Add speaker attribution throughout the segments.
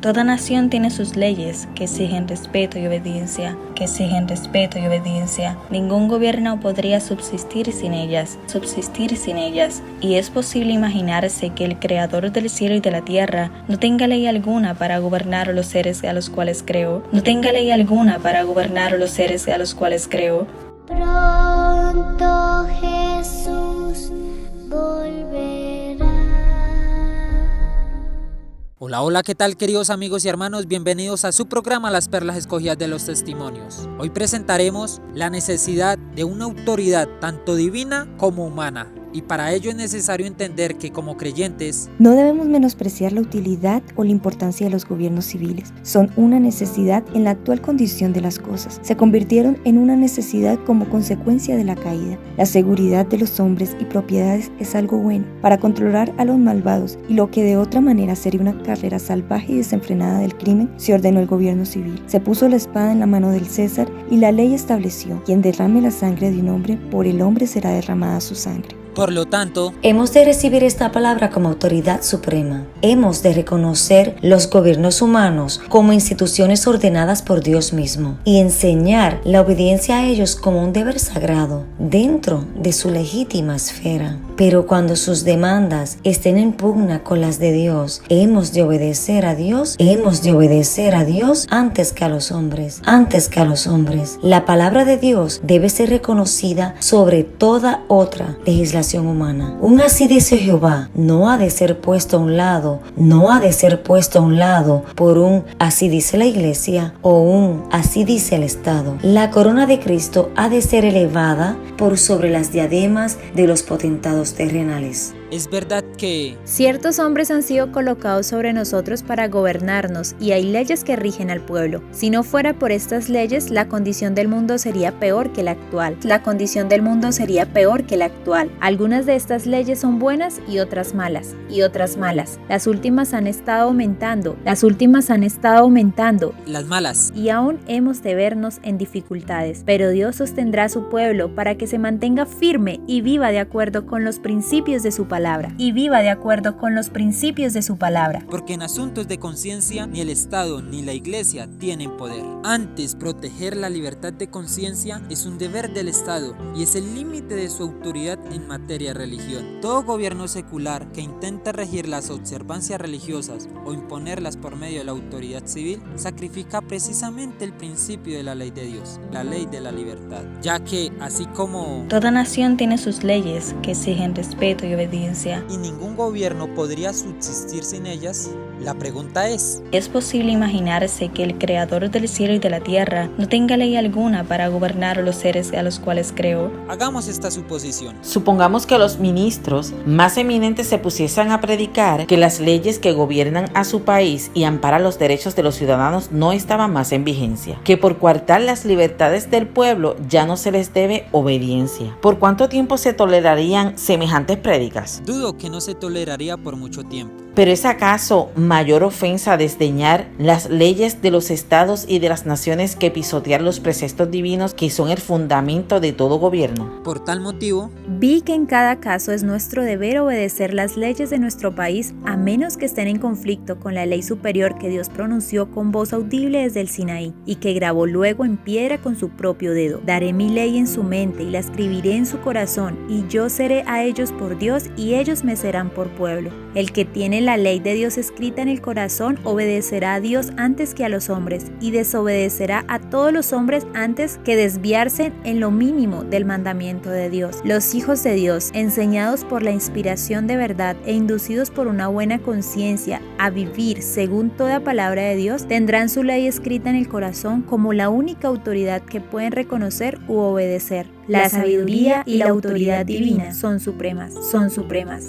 Speaker 1: Toda nación tiene sus leyes que exigen respeto y obediencia, Ningún gobierno podría subsistir sin ellas, Y es posible imaginarse que el Creador del cielo y de la tierra no tenga ley alguna para gobernar a los seres a los cuales creó,
Speaker 2: Pronto Jesús volverá.
Speaker 3: Hola, ¿qué tal, queridos amigos y hermanos? Bienvenidos a su programa Las Perlas Escogidas de los Testimonios. Hoy presentaremos la necesidad de una autoridad tanto divina como humana. Y para ello es necesario entender que como creyentes
Speaker 4: no debemos menospreciar la utilidad o la importancia de los gobiernos civiles. Son una necesidad en la actual condición de las cosas. Se convirtieron en una necesidad como consecuencia de la caída. La seguridad de los hombres y propiedades es algo bueno para controlar a los malvados, y lo que de otra manera sería una carrera salvaje y desenfrenada del crimen, se ordenó el gobierno civil. Se puso la espada en la mano del César y la ley estableció: quien derrame la sangre de un hombre, por el hombre será derramada su sangre.
Speaker 3: Por lo tanto,
Speaker 5: hemos de recibir esta palabra como autoridad suprema. Hemos de reconocer los gobiernos humanos como instituciones ordenadas por Dios mismo y enseñar la obediencia a ellos como un deber sagrado dentro de su legítima esfera. Pero cuando sus demandas estén en pugna con las de Dios, hemos de obedecer a Dios antes que a los hombres. La palabra de Dios debe ser reconocida sobre toda otra legislación humana. Un así dice Jehová no ha de ser puesto a un lado por un así dice la iglesia o un así dice el Estado. La corona de Cristo ha de ser elevada por sobre las diademas de los potentados terrenales.
Speaker 3: Es verdad que
Speaker 6: ciertos hombres han sido colocados sobre nosotros para gobernarnos, y hay leyes que rigen al pueblo. Si no fuera por estas leyes, la condición del mundo sería peor que la actual. Algunas de estas leyes son buenas y otras malas. Las últimas han estado aumentando.
Speaker 3: Las malas.
Speaker 6: Y aún hemos de vernos en dificultades. Pero Dios sostendrá a su pueblo para que se mantenga firme y viva de acuerdo con los principios de su palabra.
Speaker 3: Porque en asuntos de conciencia ni el Estado ni la Iglesia tienen poder. Antes, proteger la libertad de conciencia es un deber del Estado y es el límite de su autoridad en materia de religión. Todo gobierno secular que intenta regir las observancias religiosas o imponerlas por medio de la autoridad civil sacrifica precisamente el principio de la ley de Dios, la ley de la libertad, ya que así como
Speaker 1: toda nación tiene sus leyes que exigen respeto y obediencia,
Speaker 3: y ningún gobierno podría subsistir sin ellas, la pregunta es
Speaker 1: posible imaginarse que el Creador del cielo y de la tierra no tenga ley alguna para gobernar a los seres a los cuales creó?
Speaker 3: Hagamos esta suposición.
Speaker 7: Supongamos que los ministros más eminentes se pusiesen a predicar que las leyes que gobiernan a su país y amparan los derechos de los ciudadanos no estaban más en vigencia, que por coartar las libertades del pueblo ya no se les debe obediencia. ¿Por cuánto tiempo se tolerarían semejantes prédicas?
Speaker 3: Dudo que no se toleraría por mucho tiempo.
Speaker 7: ¿Pero es acaso mayor ofensa desdeñar las leyes de los estados y de las naciones que pisotear los preceptos divinos que son el fundamento de todo gobierno?
Speaker 3: Por tal motivo,
Speaker 6: vi que en cada caso es nuestro deber obedecer las leyes de nuestro país, a menos que estén en conflicto con la ley superior que Dios pronunció con voz audible desde el Sinaí y que grabó luego en piedra con su propio dedo. Daré mi ley en su mente y la escribiré en su corazón, y yo seré a ellos por Dios y ellos me serán por pueblo. El que tiene la ley de Dios escrita en el corazón obedecerá a Dios antes que a los hombres, y desobedecerá a todos los hombres antes que desviarse en lo mínimo del mandamiento de Dios. Los hijos de Dios, enseñados por la inspiración de verdad e inducidos por una buena conciencia a vivir según toda palabra de Dios, tendrán su ley escrita en el corazón como la única autoridad que pueden reconocer u obedecer. La sabiduría y la autoridad divina son supremas.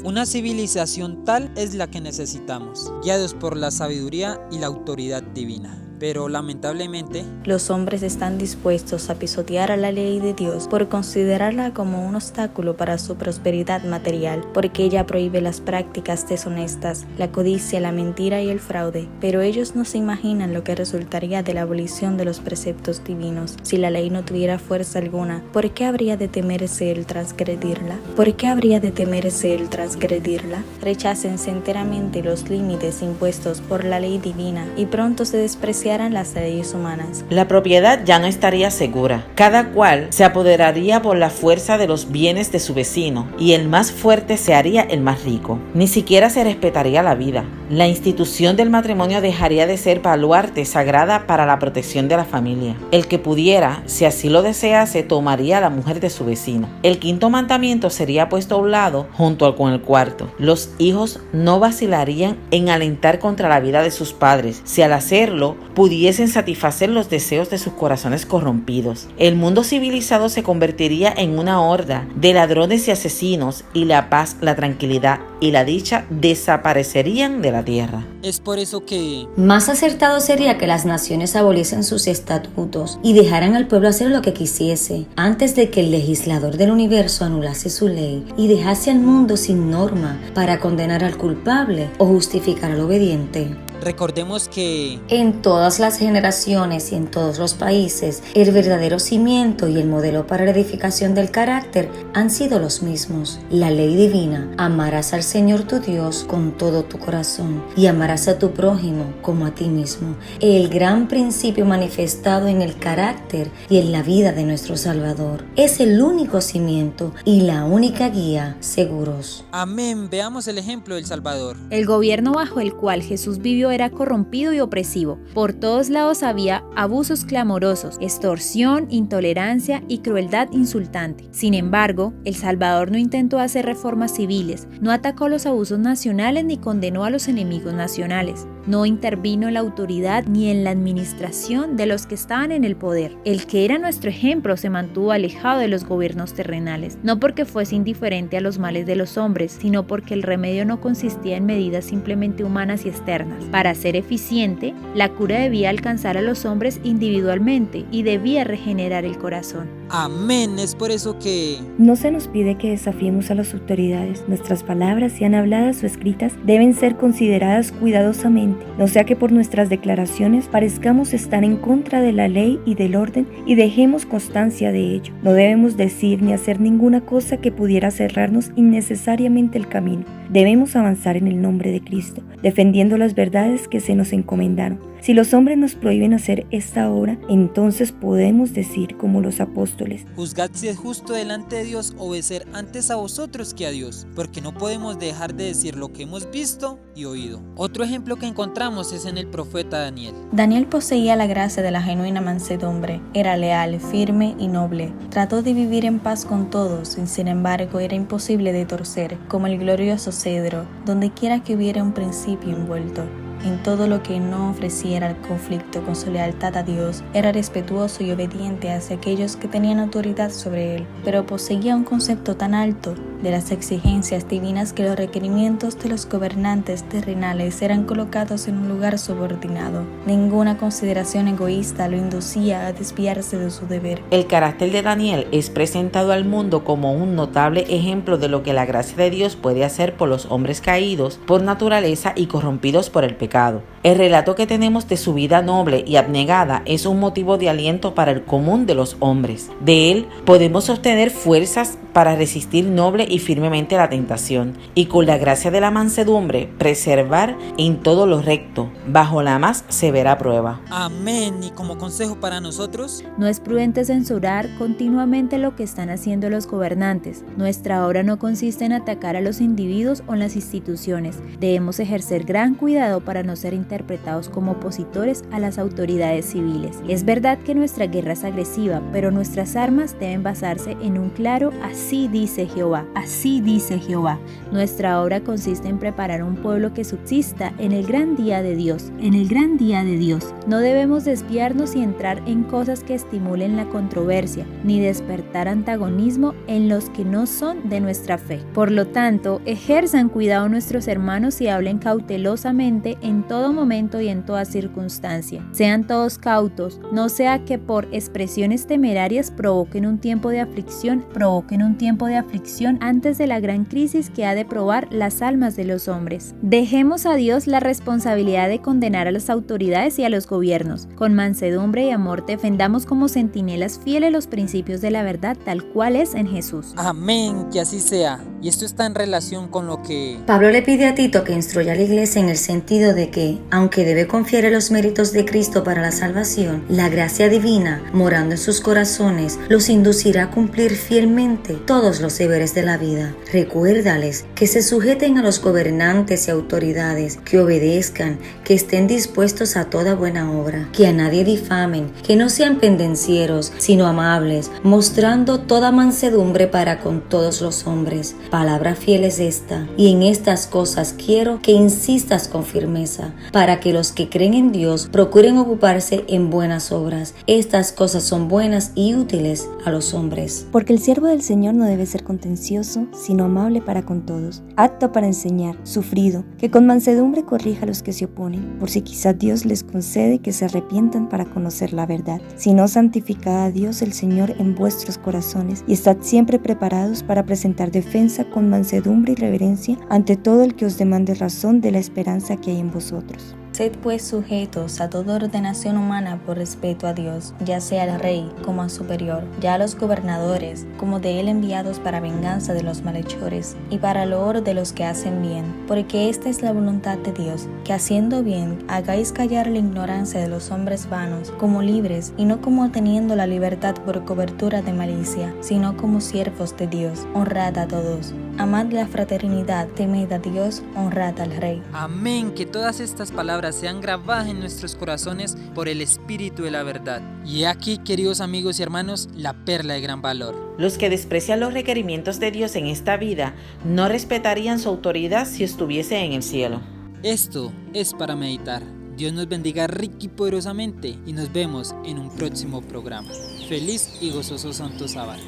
Speaker 3: Una civilización tal es la que necesitamos, guiados por la sabiduría y la autoridad divina. pero lamentablemente
Speaker 1: los hombres están dispuestos a pisotear a la ley de Dios por considerarla como un obstáculo para su prosperidad material, porque ella prohíbe las prácticas deshonestas, la codicia, la mentira y el fraude. Pero ellos no se imaginan lo que resultaría de la abolición de los preceptos divinos. Si la ley no tuviera fuerza alguna, ¿por qué habría de temerse el transgredirla? ¿Por qué habría de temerse el transgredirla? Rechácense enteramente los límites impuestos por la ley divina y pronto se despreciarán las leyes humanas.
Speaker 7: La propiedad ya no estaría segura. Cada cual se apoderaría por la fuerza de los bienes de su vecino y el más fuerte se haría el más rico. Ni siquiera se respetaría la vida. La institución del matrimonio dejaría de ser baluarte sagrada para la protección de la familia. El que pudiera, si así lo desease, tomaría a la mujer de su vecino. El quinto mandamiento sería puesto a un lado junto con el cuarto. Los hijos no vacilarían en alentar contra la vida de sus padres, si al hacerlo pudiesen satisfacer los deseos de sus corazones corrompidos. El mundo civilizado se convertiría en una horda de ladrones y asesinos, y la paz, la tranquilidad y la dicha desaparecerían de la tierra.
Speaker 3: es por eso que
Speaker 5: Más acertado sería que las naciones aboliesen sus estatutos y dejaran al pueblo hacer lo que quisiese, antes de que el legislador del universo anulase su ley y dejase al mundo sin norma para condenar al culpable o justificar al obediente.
Speaker 3: recordemos que
Speaker 5: En todas las generaciones y en todos los países, el verdadero cimiento y el modelo para la edificación del carácter han sido los mismos. La ley divina: amarás al Señor tu Dios con todo tu corazón y amarás a tu prójimo como a ti mismo. El gran principio manifestado en el carácter y en la vida de nuestro Salvador es el único cimiento y la única guía seguros.
Speaker 3: amén. Veamos el ejemplo del Salvador.
Speaker 6: El gobierno bajo el cual Jesús vivió era corrompido y opresivo. Por todos lados había abusos clamorosos, extorsión, intolerancia y crueldad insultante. Sin embargo, el Salvador no intentó hacer reformas civiles, no atacó los abusos nacionales ni condenó a los enemigos nacionales. No intervino en la autoridad ni en la administración de los que estaban en el poder. El que era nuestro ejemplo se mantuvo alejado de los gobiernos terrenales, no porque fuese indiferente a los males de los hombres, sino porque el remedio no consistía en medidas simplemente humanas y externas. Para ser eficiente, la cura debía alcanzar a los hombres individualmente y debía regenerar el corazón.
Speaker 3: Amén. Es por eso que
Speaker 4: No se nos pide que desafiemos a las autoridades. Nuestras palabras, sean habladas o escritas, deben ser consideradas cuidadosamente, no sea que por nuestras declaraciones parezcamos estar en contra de la ley y del orden y dejemos constancia de ello. No debemos decir ni hacer ninguna cosa que pudiera cerrarnos innecesariamente el camino. Debemos avanzar en el nombre de Cristo, defendiendo las verdades que se nos encomendaron. Si los hombres nos prohíben hacer esta obra, entonces podemos decir como los apóstoles:
Speaker 3: juzgad si es justo delante de Dios obedecer antes a vosotros que a Dios, porque no podemos dejar de decir lo que hemos visto y oído. Otro ejemplo que encontramos es en el profeta Daniel.
Speaker 1: Daniel poseía la gracia de la genuina mansedumbre, era leal, firme y noble. Trató de vivir en paz con todos y sin embargo era imposible de torcer, como el glorioso cedro, donde quiera que hubiera un principio envuelto. En todo lo que no ofreciera el conflicto con su lealtad a Dios, era respetuoso y obediente hacia aquellos que tenían autoridad sobre él, pero poseía un concepto tan alto de las exigencias divinas que los requerimientos de los gobernantes terrenales eran colocados en un lugar subordinado. Ninguna consideración egoísta lo inducía a desviarse de su deber.
Speaker 7: El carácter de Daniel es presentado al mundo como un notable ejemplo de lo que la gracia de Dios puede hacer por los hombres caídos por naturaleza y corrompidos por el pecado. El relato que tenemos de su vida noble y abnegada es un motivo de aliento para el común de los hombres. De él podemos obtener fuerzas para resistir noble y firmemente la tentación, y con la gracia de la mansedumbre preservar en todo lo recto, bajo la más severa prueba.
Speaker 3: Amén. Y como consejo para nosotros,
Speaker 6: No es prudente censurar continuamente lo que están haciendo los gobernantes. Nuestra obra no consiste en atacar a los individuos o las instituciones. Debemos ejercer gran cuidado para no ser interpretados como opositores a las autoridades civiles. Es verdad que nuestra guerra es agresiva, pero nuestras armas deben basarse en un claro "así dice Jehová". Así dice Jehová. Nuestra obra consiste en preparar un pueblo que subsista en el gran día de Dios. En el gran día de Dios. No debemos desviarnos y entrar en cosas que estimulen la controversia, ni despertar antagonismo en los que no son de nuestra fe. Por lo tanto, ejerzan cuidado nuestros hermanos y hablen cautelosamente en todo momento y en toda circunstancia. Sean todos cautos, no sea que por expresiones temerarias provoquen un tiempo de aflicción antes de la gran crisis que ha de probar las almas de los hombres. Dejemos a Dios la responsabilidad de condenar a las autoridades y a los gobiernos. Con mansedumbre y amor defendamos como centinelas fieles los principios de la verdad tal cual es en Jesús.
Speaker 3: Amén, que así sea. Y esto está en relación con lo que
Speaker 5: Pablo le pide a Tito que instruya a la iglesia en el sentido de que, aunque debe confiar en los méritos de Cristo para la salvación, la gracia divina, morando en sus corazones, los inducirá a cumplir fielmente todos los deberes de la vida. Recuérdales que se sujeten a los gobernantes y autoridades, que obedezcan, que estén dispuestos a toda buena obra, que a nadie difamen, que no sean pendencieros, sino amables, mostrando toda mansedumbre para con todos los hombres. Palabra fiel es esta, y en estas cosas quiero que insistas con firmeza, para que los que creen en Dios procuren ocuparse en buenas obras. Estas cosas son buenas y útiles a los hombres.
Speaker 4: Porque el siervo del Señor no debe ser contencioso, sino amable para con todos, apto para enseñar, sufrido, que con mansedumbre corrija a los que se oponen, por si quizá Dios les concede que se arrepientan para conocer la verdad. Si no, santificad a Dios el Señor en vuestros corazones, y estad siempre preparados para presentar defensa con mansedumbre y reverencia ante todo el que os demande razón de la esperanza que hay en vosotros.
Speaker 1: Sed pues sujetos a toda ordenación humana por respeto a Dios, ya sea al rey como a superior, ya a los gobernadores, como de él enviados para venganza de los malhechores y para loor de los que hacen bien, porque esta es la voluntad de Dios, que haciendo bien hagáis callar la ignorancia de los hombres vanos, como libres y no como teniendo la libertad por cobertura de malicia, sino como siervos de Dios. Honrad a todos. Amad la fraternidad, temed a Dios, honrad al Rey.
Speaker 3: Amén, que todas estas palabras sean grabadas en nuestros corazones por el Espíritu de la verdad. Y aquí, queridos amigos y hermanos, la perla de gran valor.
Speaker 7: Los que desprecian los requerimientos de Dios en esta vida no respetarían su autoridad si estuviese en el cielo.
Speaker 3: Esto es para meditar. Dios nos bendiga rica y poderosamente y nos vemos en un próximo programa. Feliz y gozoso Santo Sábado.